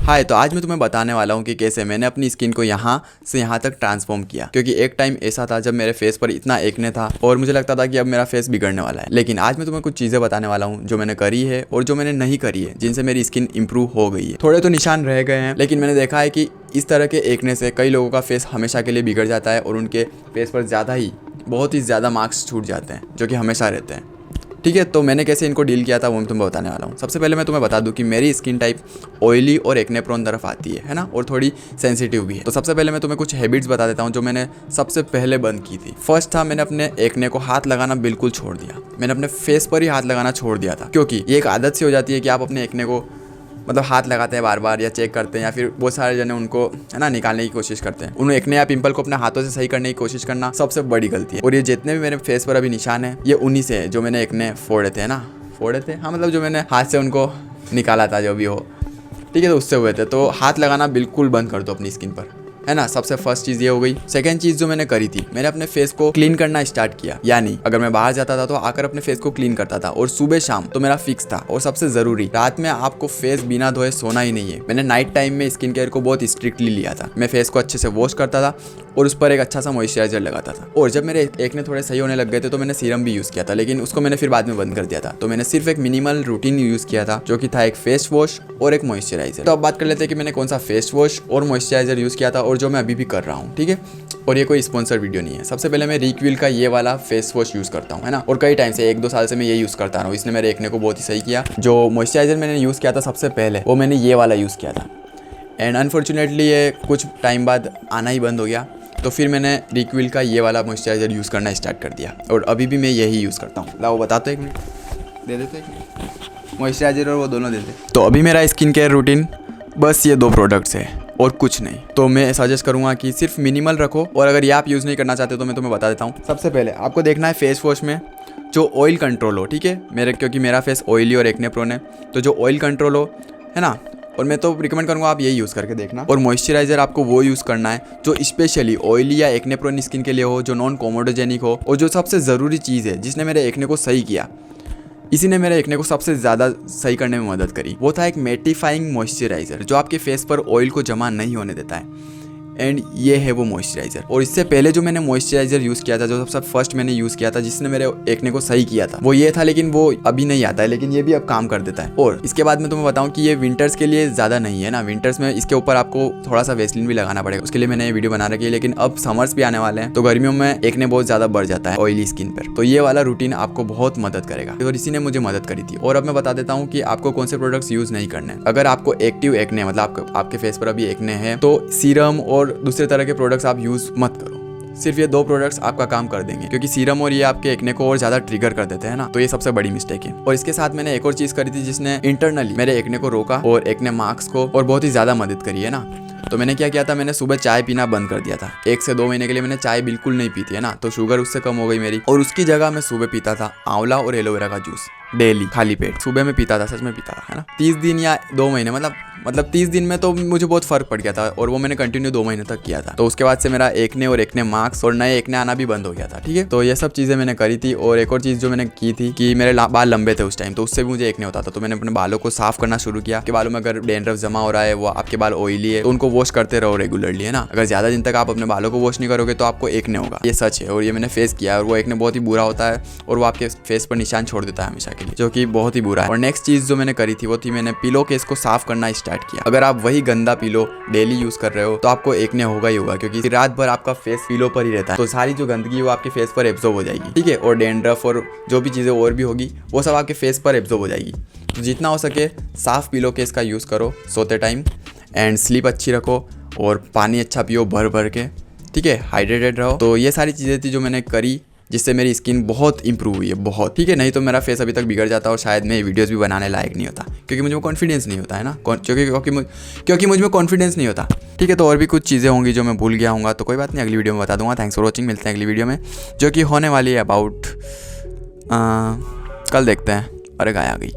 हाय, तो आज मैं तुम्हें बताने वाला हूँ कि कैसे मैंने अपनी स्किन को यहाँ से यहाँ तक ट्रांसफॉर्म किया। क्योंकि एक टाइम ऐसा था जब मेरे फेस पर इतना एक्ने था और मुझे लगता था कि अब मेरा फेस बिगड़ने वाला है। लेकिन आज मैं तुम्हें कुछ चीज़ें बताने वाला हूँ जो मैंने करी है और जो मैंने नहीं करी है, जिनसे मेरी स्किन इंप्रूव हो गई है। थोड़े तो निशान रह गए हैं, लेकिन मैंने देखा है कि इस तरह के एक्ने से कई लोगों का फेस हमेशा के लिए बिगड़ जाता है और उनके फेस पर बहुत ही ज़्यादा मार्क्स छूट जाते हैं, जो कि हमेशा रहते हैं। ठीक है, तो मैंने कैसे इनको डील किया था वो मैं तुम्हें बताने वाला हूँ। सबसे पहले मैं तुम्हें बता दूं कि मेरी स्किन टाइप ऑयली और एक्ने प्रोन तरफ आती है ना, और थोड़ी सेंसिटिव भी है। तो सबसे पहले मैं तुम्हें कुछ हैबिट्स बता देता हूँ जो मैंने सबसे पहले बंद की थी। फर्स्ट था, मैंने अपने एक्ने को हाथ लगाना बिल्कुल छोड़ दिया। मैंने अपने फेस पर ही हाथ लगाना छोड़ दिया था, क्योंकि ये एक आदत सी हो जाती है कि आप अपने एक्ने को हाथ लगाते हैं बार बार, या चेक करते हैं, या फिर बहुत सारे जने उनको है ना निकालने की कोशिश करते हैं। उन्हें एक्ने या पिंपल को अपने हाथों से सही करने की कोशिश करना सबसे बड़ी गलती है। और ये जितने भी मेरे फेस पर अभी निशान है, ये उन्हीं से है जो मैंने एक्ने फोड़े थे हाँ, जो मैंने हाथ से उनको निकाला था, जो भी हो। ठीक है, तो उससे हुए थे। तो हाथ लगाना बिल्कुल बंद कर दो अपनी स्किन पर, है ना। सबसे फर्स्ट चीज़ ये हो गई। सेकंड चीज़ जो मैंने करी थी, मैंने अपने फेस को क्लीन करना स्टार्ट किया। यानी अगर मैं बाहर जाता था तो आकर अपने फेस को क्लीन करता था, और सुबह शाम तो मेरा फिक्स था। और सबसे ज़रूरी, रात में आपको फेस बिना धोए सोना ही नहीं है। मैंने नाइट टाइम में स्किन केयर को बहुत स्ट्रिक्टली लिया था। मैं फेस को अच्छे से वॉश करता था और उस पर एक अच्छा सा मॉइस्चराइजर लगाता था। और जब मेरे एक्ने थोड़े सही होने लग गए थे तो मैंने सीरम भी यूज़ किया था, लेकिन उसको मैंने फिर बाद में बंद कर दिया था। तो मैंने सिर्फ एक मिनिमल रूटीन यूज़ किया था, जो कि था एक फेस वॉश और एक मॉइस्चराइजर। तो अब बात कर लेते हैं कि मैंने कौन सा फेस वॉश और मॉइस्चराइजर यूज़ किया था और जो मैं अभी भी कर रहा हूँ। ठीक है, और ये कोई स्पॉन्सर वीडियो नहीं है। सबसे पहले मैं रिक्विल का ये वाला फेस वॉश यूज़ करता हूँ, है ना। और कई टाइम से 1-2 साल से मैं ये यूज़ करता रहा हूँ। इसने मेरे एक्ने को बहुत ही सही किया। जो मॉइस्चराइजर मैंने यूज़ किया था सबसे पहले, वो मैंने ये वाला यूज़ किया था। एंड अनफॉर्चुनेटली ये कुछ टाइम बाद आना ही बंद हो गया। तो फिर मैंने रिक्विल का ये वाला मॉइस्चराइजर यूज़ करना स्टार्ट कर दिया, और अभी भी मैं यही यूज़ करता हूँ। लाओ बताते एक मिनट, दे देते मॉइस्चराइजर और वो दोनों देते। तो अभी मेरा स्किन केयर रूटीन बस ये 2 प्रोडक्ट्स है और कुछ नहीं। तो मैं सजेस्ट करूंगा कि सिर्फ मिनिमल रखो, और अगर ये आप यूज़ नहीं करना चाहते तो मैं तुम्हें बता देता हूँ। सबसे पहले आपको देखना है फेस वॉश में जो ऑयल कंट्रोल हो। ठीक है, क्योंकि मेरा फेस ऑयली और एक्ने प्रोन है, तो जो ऑयल कंट्रोल हो, है ना। और मैं तो रिकमेंड करूंगा आप यही यूज़ करके देखना। और मॉइस्चराइजर आपको वो यूज़ करना है जो स्पेशली ऑयली या एक्ने प्रोन स्किन के लिए हो, जो नॉन कोमोडोजेनिक हो, और जो सबसे ज़रूरी चीज़ है जिसने मेरे एक्ने को सही किया, इसी ने मेरे एक्ने को सबसे ज़्यादा सही करने में मदद करी। वो था एक मैटिफाइंग मॉइस्चराइज़र, जो आपके फेस पर ऑयल को जमा नहीं होने देता है। एंड ये है वो मॉइस्चराइज़र। और इससे पहले जो मैंने मॉइस्चराइज़र यूज़ किया था, जो सबसे फर्स्ट मैंने यूज़ किया था जिसने मेरे एक्ने को सही किया था, वो ये था। लेकिन वो अभी नहीं आता है, लेकिन ये भी अब काम कर देता है। और इसके बाद मैं तुम्हें बताऊं कि ये विंटर्स के लिए ज़्यादा नहीं है ना। विंटर्स में इसके ऊपर आपको थोड़ा सा वेस्लिन भी लगाना पड़ेगा, उसके लिए मैंने ये वीडियो बना रखी है। लेकिन अब समर्स भी आने वाले हैं, तो गर्मियों में एक्ने बहुत ज़्यादा बढ़ जाता है ऑयली स्किन पर। तो ये वाला रूटीन आपको बहुत मदद करेगा, और इसी ने मुझे मदद करी थी। और अब मैं बता देता हूँ कि आपको कौन से प्रोडक्ट्स यूज़ नहीं करने। अगर आपको एक्टिव एक्ने, मतलब आपके फेस पर अभी एक्ने है, तो सीरम और दूसरे तरह के प्रोडक्ट्स आप यूज़ मत करो। सिर्फ ये 2 प्रोडक्ट्स आपका काम कर देंगे, क्योंकि सीरम और ये आपके एक्ने को और ज़्यादा ट्रिगर कर देते हैं ना। तो ये सबसे बड़ी मिस्टेक है। और इसके साथ मैंने एक और चीज़ करी थी जिसने इंटरनली मेरे एक्ने को रोका और एक्ने मार्क्स को और बहुत ही ज़्यादा मदद करी है ना। तो मैंने क्या किया था, मैंने सुबह चाय पीना बंद कर दिया था। 1 से 2 महीने के लिए मैंने चाय बिल्कुल नहीं पी थी, है ना। तो शुगर उससे कम हो गई मेरी, और उसकी जगह मैं सुबह पीता था आंवला और एलोवेरा का जूस डेली, खाली पेट सुबह में पीता था। सच में पीता था, है ना। 30 दिन या 2 महीने, मतलब 30 दिन में तो मुझे बहुत फर्क पड़ गया था, और वो मैंने कंटिन्यू 2 महीने तक किया था। तो उसके बाद से मेरा एक्ने और एक्ने मार्क्स और नए एक्ने आना भी बंद हो गया था। ठीक है, तो ये सब चीज़ें मैंने करी थी। और एक और चीज़ जो मैंने की थी कि मेरे बाल लंबे थे उस टाइम, तो उससे भी मुझे एक्ने होता था। तो मैंने अपने बालों को साफ करना शुरू किया। कि बालों में अगर डैंड्रफ जमा हो रहा है, वो आपके बाल ऑयली है, तो उनको वॉश करते रहो रेगुलरली, है ना। अगर ज़्यादा दिन तक आप अपने बालों को वॉश नहीं करोगे तो आपको एक्ने होगा, ये सच है। और ये मैंने फेस किया है, और वो एक्ने बहुत ही बुरा होता है, और वो आपके फेस पर निशान छोड़ देता है हमेशा के लिए, जो कि बहुत ही बुरा है। और नेक्स्ट चीज़ जो मैंने करी थी वो थी, मैंने पिलो केस को साफ करना स्टार्ट किया। अगर आप वही गंदा पिलो डेली यूज कर रहे हो तो आपको एक्ने होगा ही होगा, क्योंकि रात भर आपका फेस पिलो पर ही रहता है। तो सारी जो गंदगी वो आपके फेस पर एब्जॉर्ब हो जाएगी। ठीक है, और डैंड्रफ और जो भी चीज़ें और भी होगी वो सब आपके फेस पर एब्जॉर्ब हो जाएगी। तो जितना हो सके साफ पिलो केस का यूज़ करो सोते टाइम। एंड स्लीप अच्छी रखो, और पानी अच्छा पियो भर भर के। ठीक है, हाइड्रेटेड रहो। तो ये सारी चीज़ें थी जो मैंने करी, जिससे मेरी स्किन बहुत इंप्रूव हुई है, बहुत। ठीक है, नहीं तो मेरा फेस अभी तक बिगड़ जाता और शायद मैं वीडियोस भी बनाने लायक नहीं होता, क्योंकि मुझे कॉन्फिडेंस नहीं होता है ना, क्योंकि मुझ में कॉन्फिडेंस नहीं होता। ठीक है, तो और भी कुछ चीज़ें होंगी जो मैं भूल गया हूँगा, तो कोई बात नहीं, अगली वीडियो में बता दूंगा। थैंक्स फॉर वॉचिंग, मिलते हैं अगली वीडियो में, जो कि होने वाली है अबाउट कल देखते हैं। अरे गाय आ गई।